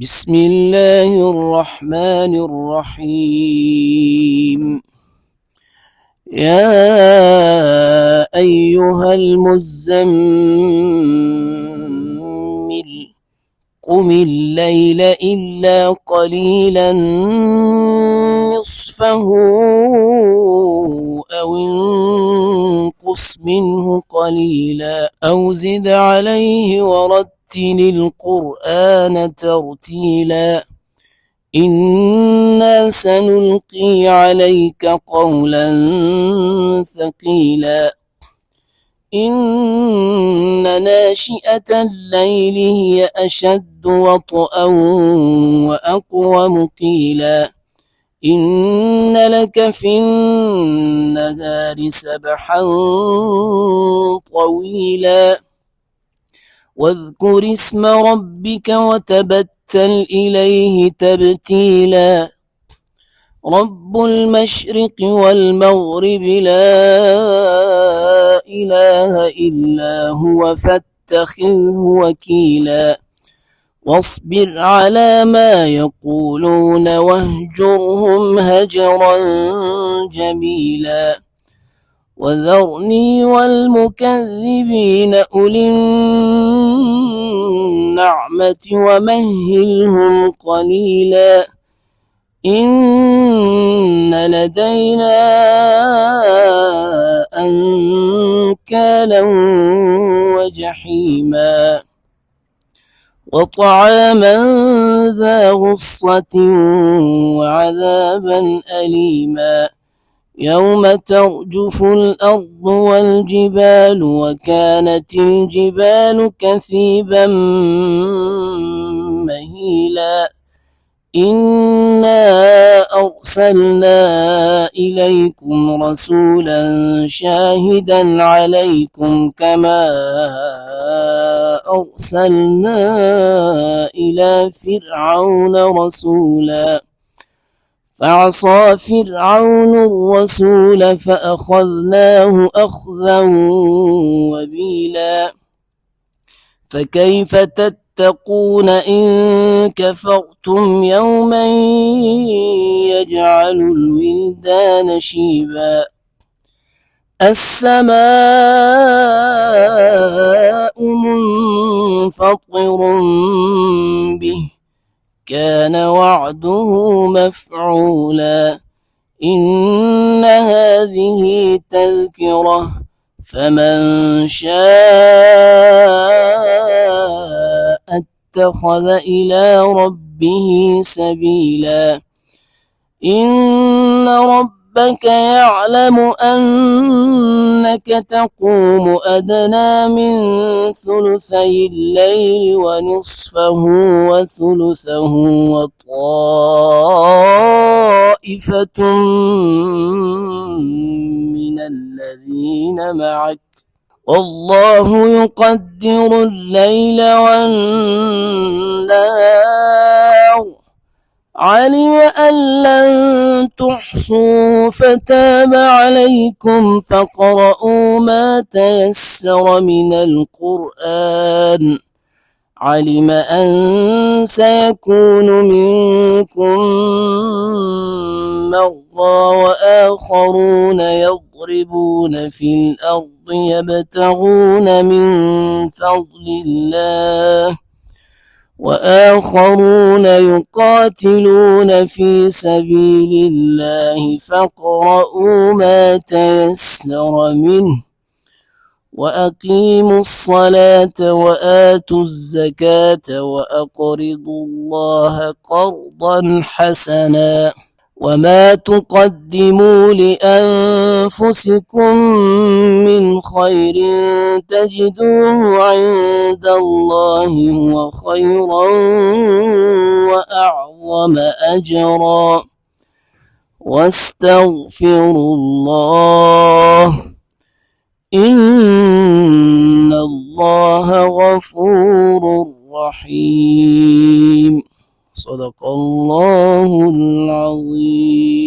بسم الله الرحمن الرحيم. يا أيها المزمل قم الليل إلا قليلا نصفه أو انقص منه قليلا أو زد عليه ورتل القرآن ترتيلا إنا سنلقي عليك قولا ثقيلا إن ناشئة الليل هي أشد وطئا وأقوم قيلا إن لك في النهار سبحا طويلا واذكر اسم ربك وتبتل إليه تبتيلا رب المشرق والمغرب لا إله إلا هو فاتخذه وكيلا واصبر على ما يقولون واهجرهم هجرا جميلا وذرني والمكذبين أولي النعمة ومهلهم قليلا إن لدينا أنكالا وجحيما وطعاما ذا غصة وعذابا أليما يوم ترجف الأرض والجبال وكانت الجبال كثيبا مهيلا إنا أرسلنا إليكم رسولا شاهدا عليكم كما أرسلنا إلى فرعون رسولا فعصى فرعون الرسول فأخذناه أخذا وبيلا فكيف تتقون إن كفرتم يوما يجعل الولدان شيبا السماء منفطر به كان وعده مفعولا إن هذه تذكرة فمن شاء اتخذ إلى ربه سبيلا إن ربك يعلم أنك تقوم أدنى من ثلثي الليل ونصفه وثلثه وطائفة من الذين معك والله يقدر الليل والنهار علم أن لن تحصوا فتاب عليكم فاقرؤوا ما تيسر من القرآن علم أن سيكون منكم مرضى وآخرون يضربون في الأرض يبتغون من فضل الله وآخرون يقاتلون في سبيل الله فاقرؤوا ما تيسر منه وأقيموا الصلاة وآتوا الزكاة وأقرضوا الله قرضا حسنا وما تقدموا لأنفسكم من خير تجدوه عند الله هو خيرا وأعظم أجرا واستغفروا الله إن الله غفور رحيم صدق الله العظيم.